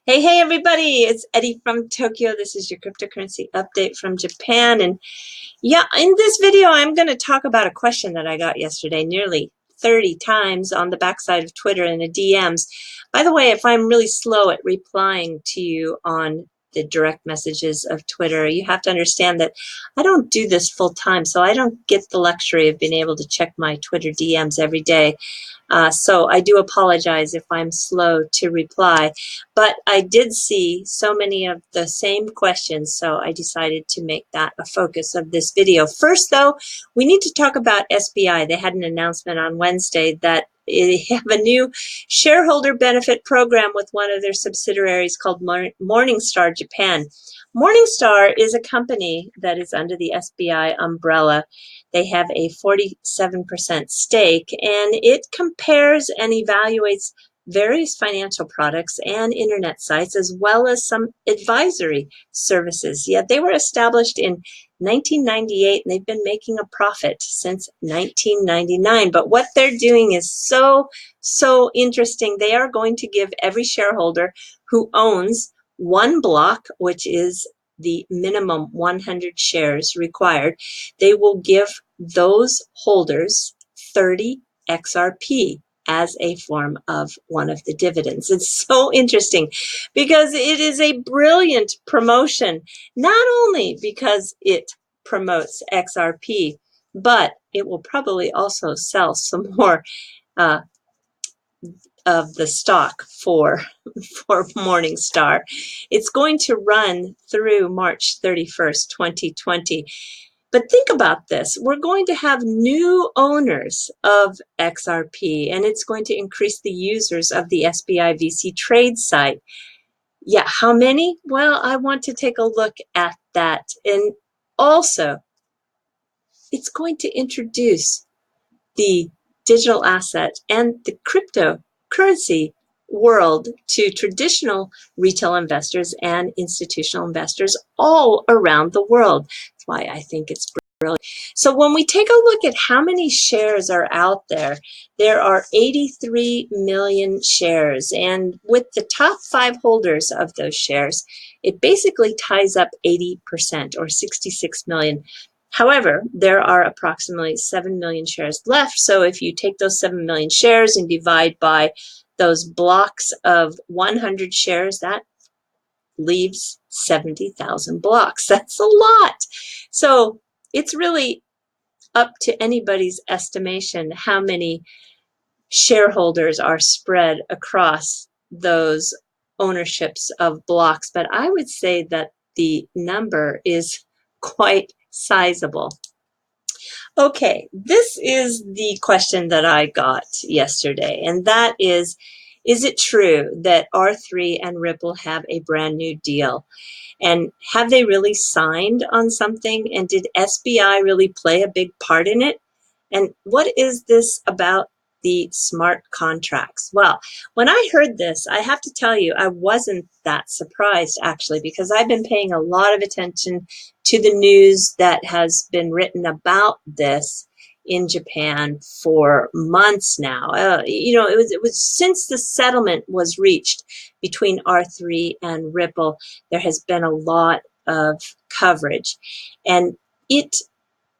Hey, everybody, it's Eddie from Tokyo. This is your cryptocurrency update from Japan. And yeah, in this video, I'm going to talk about a question that I got yesterday nearly 30 times on the backside of Twitter in the DMs. By the way, if I'm really slow at replying to you on the direct messages of Twitter, you have to understand that I don't do this full time, so I don't get the luxury of being able to check my Twitter DMs every day. So I do apologize if I'm slow to reply, but I did see so many of the same questions, so I decided to make that a focus of this video. First, though, we need to talk about SBI. They had an announcement on Wednesday that they have a new shareholder benefit program with one of their subsidiaries called Morningstar Japan. Morningstar is a company that is under the SBI umbrella. They have a 47% stake, and it compares and evaluates various financial products and internet sites, as well as some advisory services. Yet they were established in 1998, and they've been making a profit since 1999. But what they're doing is so interesting. They are going to give every shareholder who owns one block, which is the minimum 100 shares required, they will give those holders 30 XRP as a form of one of the dividends. It's so interesting because it is a brilliant promotion, not only because it promotes XRP, but it will probably also sell some more of the stock for Morningstar. It's going to run through March 31st, 2020. But think about this. We're going to have new owners of XRP, and it's going to increase the users of the SBI VC trade site. Yeah, how many? Well, I want to take a look at that. And also, it's going to introduce the digital asset and the cryptocurrency world to traditional retail investors and institutional investors all around the world. That's why I think it's brilliant. So when we take a look at how many shares are out there, there are 83 million shares. And with the top 5 holders of those shares, it basically ties up 80% or 66 million. However, there are approximately 7 million shares left. So if you take those 7 million shares and divide by those blocks of 100 shares, that leaves 70,000 blocks. That's a lot. So it's really up to anybody's estimation how many shareholders are spread across those ownerships of blocks. But I would say that the number is quite sizable. Okay, this is the question that I got yesterday, and that is it true that R3 and Ripple have a brand new deal? And have they really signed on something? And did SBI really play a big part in it? And what is this about the smart contracts? Well, when I heard this, I have to tell you, I wasn't that surprised, actually, because I've been paying a lot of attention to the news that has been written about this in Japan for months now. It was since the settlement was reached between R3 and Ripple, there has been a lot of coverage. And it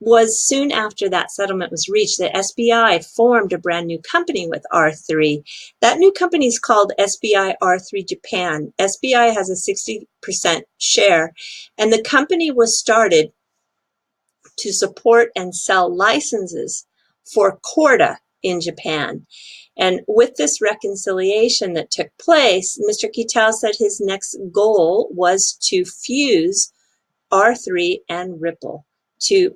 was soon after that settlement was reached that SBI formed a brand new company with R3. That new company is called SBI R3 Japan. SBI has a 60% share, and the company was started to support and sell licenses for Corda in Japan. And with this reconciliation that took place, Mr. Kitao said his next goal was to fuse R3 and Ripple to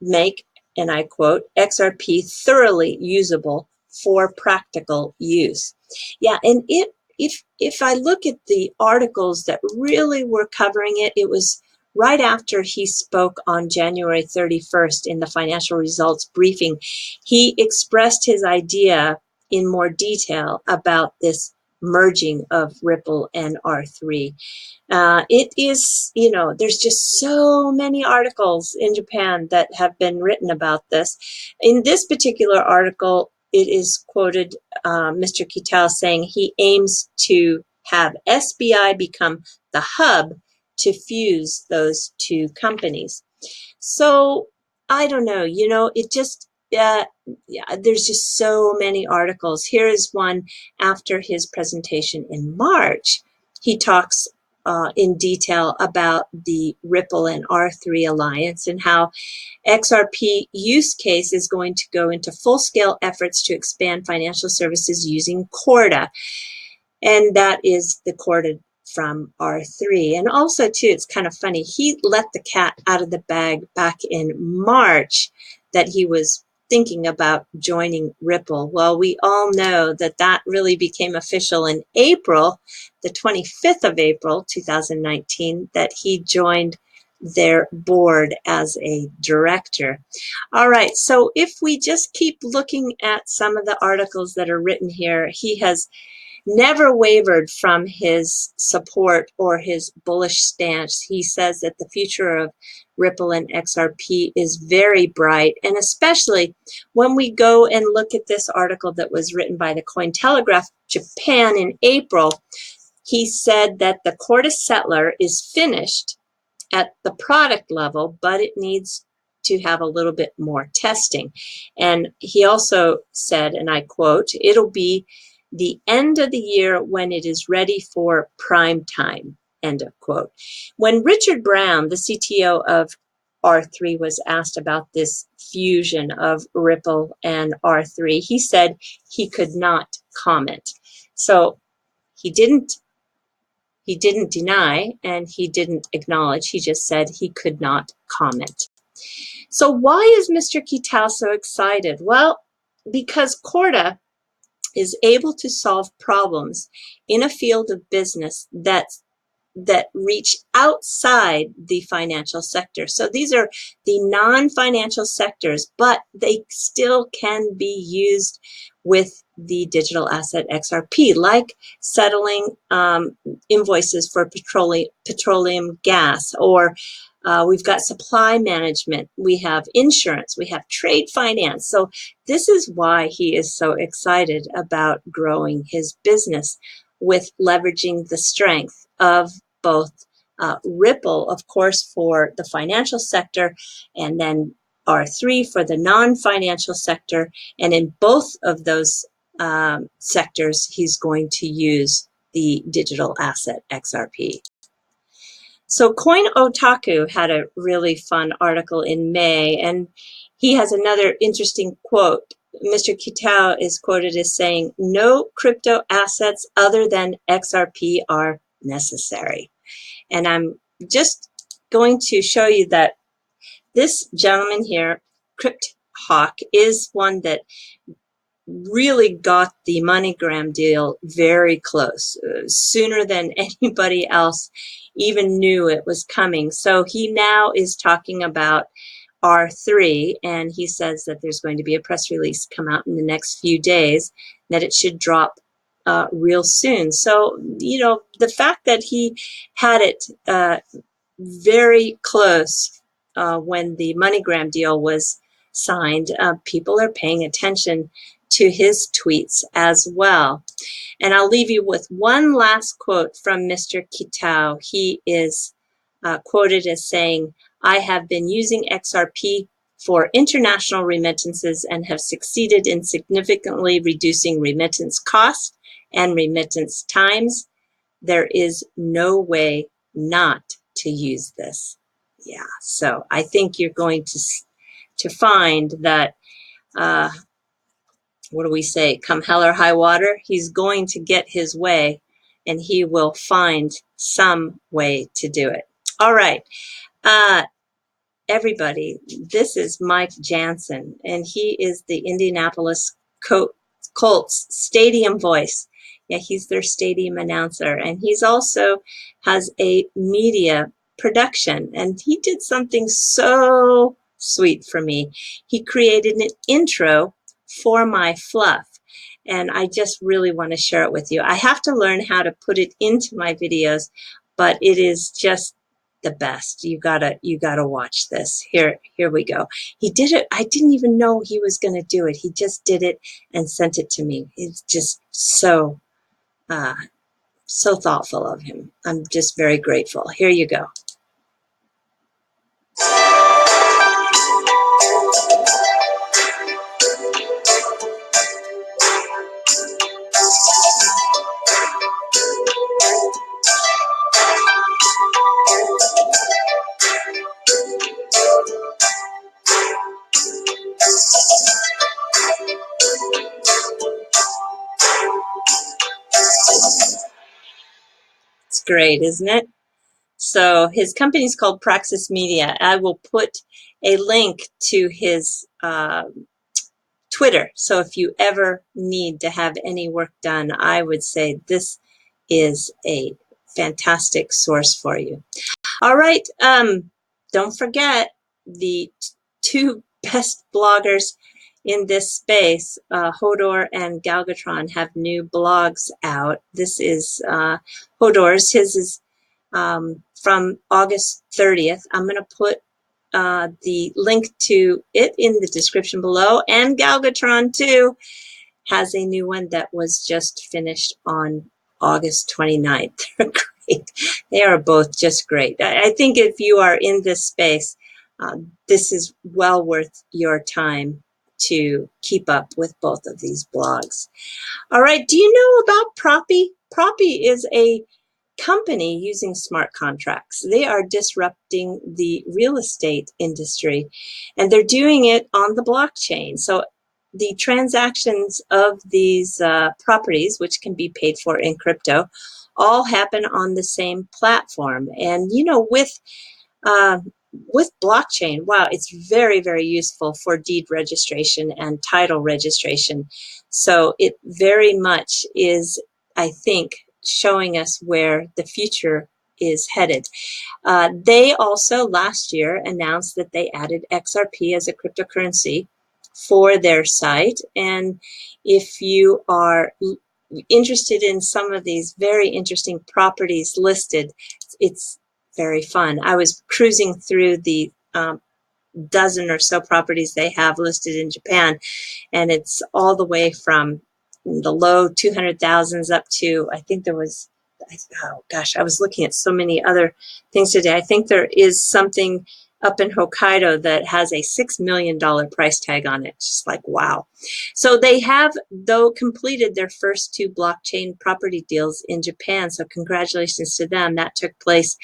make, and I quote, XRP thoroughly usable for practical use. Yeah, and if I look at the articles that really were covering it, it was right after he spoke on January 31st in the financial results briefing. He expressed his idea in more detail about this merging of Ripple and R3. It is, there's just so many articles in Japan that have been written about this. In this particular article, it is quoted Mr. Kitao saying he aims to have SBI become the hub to fuse those two companies. So I don't know, it just, yeah, there's just so many articles. Here is one after his presentation in March. He talks in detail about the Ripple and R3 alliance and how XRP use case is going to go into full-scale efforts to expand financial services using Corda. And that is the Corda from R3. And also, too, it's kind of funny. He let the cat out of the bag back in March that he was thinking about joining Ripple. Well, we all know that that really became official in April, the 25th of April, 2019, that he joined their board as a director. All right, so if we just keep looking at some of the articles that are written here, he has never wavered from his support or his bullish stance. He says that the future of Ripple and XRP is very bright, and especially when we go and look at this article that was written by the Cointelegraph Japan in April, he said that the Corda settler is finished at the product level, but it needs to have a little bit more testing. And he also said, and I quote, "It'll be the end of the year when it is ready for prime time," end of quote. When Richard Brown, the CTO of R3, was asked about this fusion of Ripple and R3, he said he could not comment. So he didn't deny and he didn't acknowledge. He just said he could not comment. So why is Mr. Kitao so excited? Well, because Corda is able to solve problems in a field of business that reach outside the financial sector. So these are the non-financial sectors, but they still can be used with the digital asset XRP, like settling invoices for petroleum gas, or we've got supply management, we have insurance, we have trade finance. So this is why he is so excited about growing his business with leveraging the strength of both Ripple, of course, for the financial sector, and then R3 for the non-financial sector. And in both of those sectors, he's going to use the digital asset XRP. So Coin Otaku had a really fun article in May, and he has another interesting quote. Mr. Kitao is quoted as saying, "No crypto assets other than XRP are necessary." And I'm just going to show you that this gentleman here, Crypt Hawk, is one that really got the MoneyGram deal very close, sooner than anybody else even knew it was coming. So he now is talking about R3, and he says that there's going to be a press release come out in the next few days, that it should drop real soon. So, the fact that he had it very close when the MoneyGram deal was signed, people are paying attention to his tweets as well. And I'll leave you with one last quote from Mr. Kitao. He is quoted as saying, "I have been using XRP for international remittances and have succeeded in significantly reducing remittance costs and remittance times. There is no way not to use this." Yeah, so I think you're going to find that what do we say, come hell or high water, he's going to get his way, and he will find some way to do it. All right, everybody, this is Mike Jansen, and he is the Indianapolis Colts stadium voice. Yeah, he's their stadium announcer, and he's also has a media production, and he did something so sweet for me. He created an intro for my fluff, and I just really want to share it with you. I have to learn how to put it into my videos, but it is just the best. You gotta watch this. Here we go. He did it. I didn't even know he was going to do it. He just did it and sent it to me. It's just so So thoughtful of him. I'm just very grateful. Here you go. It's great, isn't it? So his company is called Praxis Media. I will put a link to his Twitter. So if you ever need to have any work done, I would say this is a fantastic source for you. All right. Don't forget the two best bloggers in this space, Hodor and Galgitron, have new blogs out. This is Hodor's. His is from August 30th. I'm going to put the link to it in the description below. And Galgitron, too, has a new one that was just finished on August 29th. They're great. They are both just great. I think if you are in this space, this is well worth your time to keep up with both of these blogs. All right. Do you know about Proppy? Proppy is a company using smart contracts. They are disrupting the real estate industry, and they're doing it on the blockchain. So the transactions of these properties, which can be paid for in crypto, all happen on the same platform. And, you know, with blockchain, wow, it's very, very useful for deed registration and title registration. So it very much is, I think, showing us where the future is headed. They also last year announced that they added XRP as a cryptocurrency for their site. And if you are interested in some of these very interesting properties listed, it's very fun. I was cruising through the dozen or so properties they have listed in Japan, and it's all the way from the low 200,000s up to, I think there was, oh gosh, I was looking at so many other things today. I think there is something up in Hokkaido that has a $6 million price tag on it. Just like, wow. So they have, though, completed their first two blockchain property deals in Japan. So congratulations to them. That took place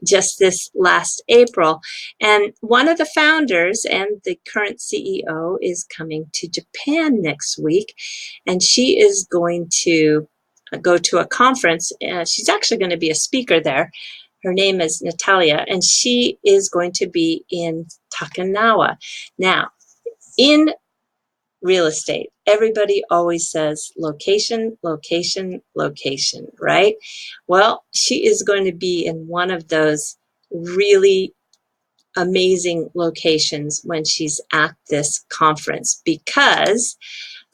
just this last April. And one of the founders and the current CEO is coming to Japan next week. And she is going to go to a conference. She's actually going to be a speaker there. Her name is Natalia, and she is going to be in Takanawa. Now, in real estate, everybody always says location, location, location, right? Well, she is going to be in one of those really amazing locations when she's at this conference, because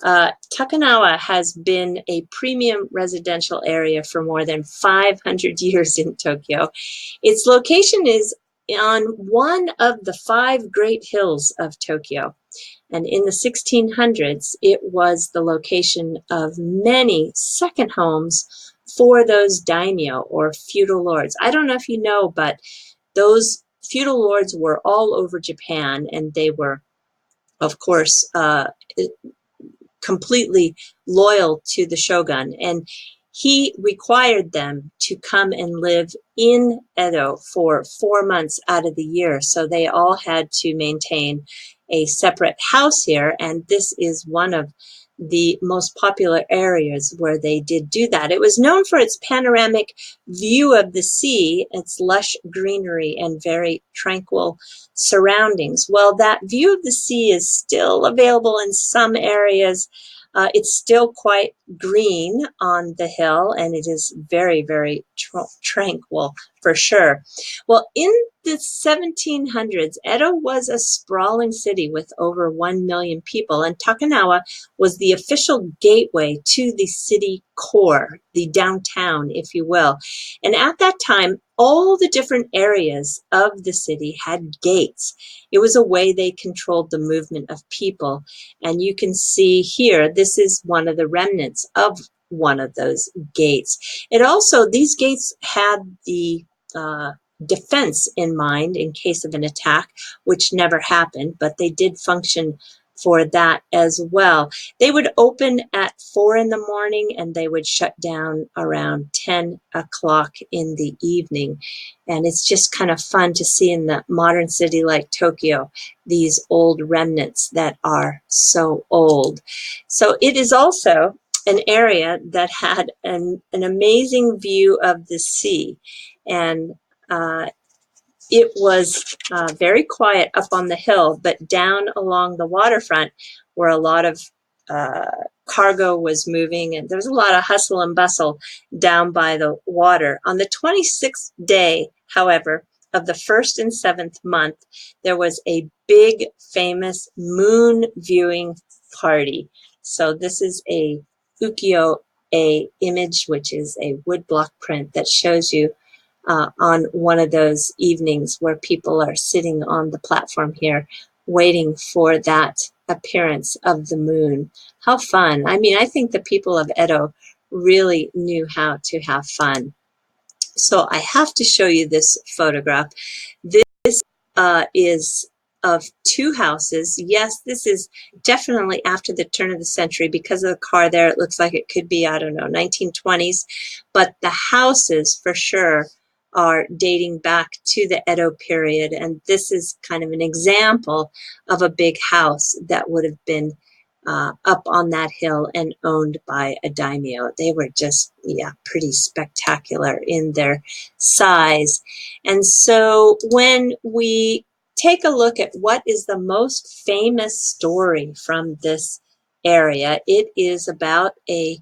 Takanawa has been a premium residential area for more than 500 years in Tokyo. Its location is on one of the 5 great hills of Tokyo. And in the 1600s, it was the location of many second homes for those daimyo, or feudal lords. I don't know if you know, but those feudal lords were all over Japan, and they were, of course, completely loyal to the shogun, and he required them to come and live in Edo for 4 months out of the year. So they all had to maintain a separate house here, and this is one of the most popular areas where they did do that. It was known for its panoramic view of the sea, its lush greenery, and very tranquil surroundings. Well, that view of the sea is still available in some areas. It's still quite green on the hill, and it is very, very tranquil for sure. Well, in the 1700s, Edo was a sprawling city with over 1 million people, and Takanawa was the official gateway to the city core, the downtown, if you will. And at that time, all the different areas of the city had gates. It was a way they controlled the movement of people. And you can see here, this is one of the remnants of one of those gates. It also, these gates had the defense in mind in case of an attack, which never happened, but they did function for that as well. They would open at 4 in the morning and they would shut down around 10 o'clock in the evening. And it's just kind of fun to see in the modern city like Tokyo, these old remnants that are so old. So it is also an area that had an amazing view of the sea. And it was very quiet up on the hill, but down along the waterfront where a lot of cargo was moving, and there was a lot of hustle and bustle down by the water. On the 26th day, however, of the 1st and 7th month, there was a big famous moon viewing party. So this is a ukiyo-e image, which is a woodblock print that shows you on one of those evenings where people are sitting on the platform here waiting for that appearance of the moon. How fun. I mean, I think the people of Edo really knew how to have fun. So I have to show you this photograph. This is of two houses. Yes, this is definitely after the turn of the century. Because of the car there, it looks like it could be, I don't know, 1920s. But the houses, for sure, are dating back to the Edo period. And this is kind of an example of a big house that would have been up on that hill and owned by a daimyo. They were just, yeah, pretty spectacular in their size. And so when we take a look at what is the most famous story from this area, it is about an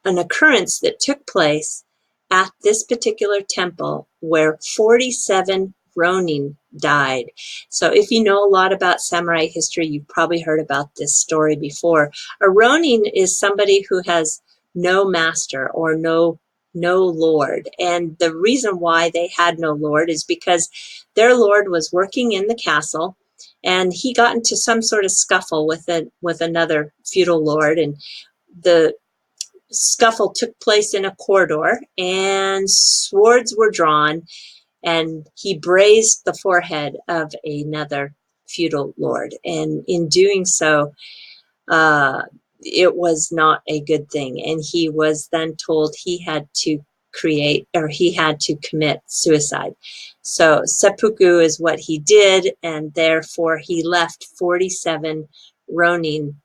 occurrence that took place at this particular temple where 47 Ronin died. So if you know a lot about samurai history, you've probably heard about this story before. A Ronin is somebody who has no master or no lord. And the reason why they had no lord is because their lord was working in the castle and he got into some sort of scuffle with another feudal lord, and the scuffle took place in a corridor and swords were drawn, and he brazed the forehead of another feudal lord. And in doing so, it was not a good thing. And he was then told he had to commit suicide. So seppuku is what he did, and therefore he left 47 Ronin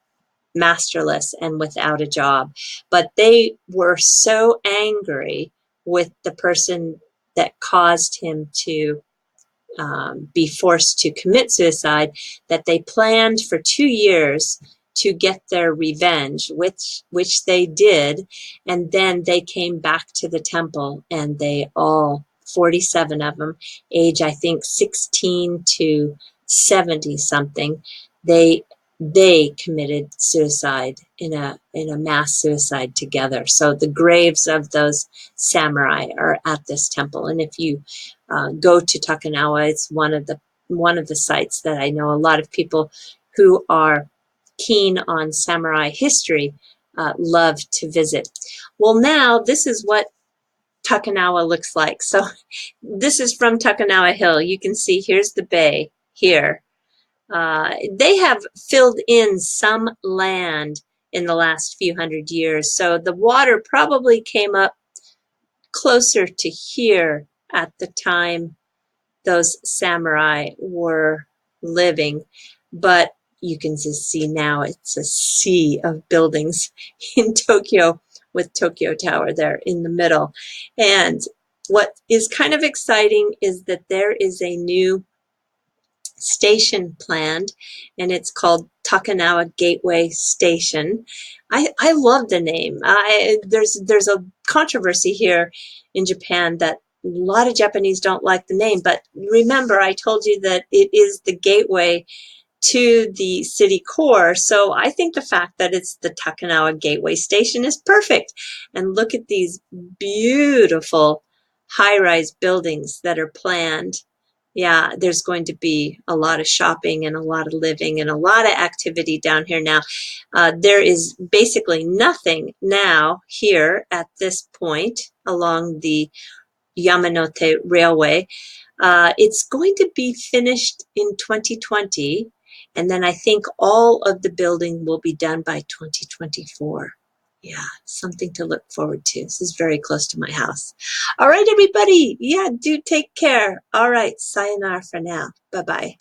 masterless and without a job. But they were so angry with the person that caused him to be forced to commit suicide that they planned for 2 years to get their revenge, which they did. And then they came back to the temple, and they all, 47 of them, age I think 16 to 70 something, they committed suicide in a mass suicide together. So the graves of those samurai are at this temple. And if you go to Takanawa, it's one of the sites that I know a lot of people who are keen on samurai history love to visit. Well, now this is what Takanawa looks like. So this is from Takanawa Hill. You can see here's the bay here. They have filled in some land in the last few hundred years. So the water probably came up closer to here at the time those samurai were living. But you can just see now it's a sea of buildings in Tokyo, with Tokyo Tower there in the middle. And what is kind of exciting is that there is a new station planned, and it's called Takanawa Gateway Station. I love the name. There's a controversy here in Japan that a lot of Japanese don't like the name, but remember I told you that it is the gateway to the city core. So I think the fact that it's the Takanawa Gateway Station is perfect. And look at these beautiful high-rise buildings that are planned Yeah, there's going to be a lot of shopping and a lot of living and a lot of activity down here now. There is basically nothing now here at this point along the Yamanote Railway. It's going to be finished in 2020, and then I think all of the building will be done by 2024. Yeah, something to look forward to. This is very close to my house. All right, everybody. Yeah, do take care. All right, sayonara for now. Bye-bye.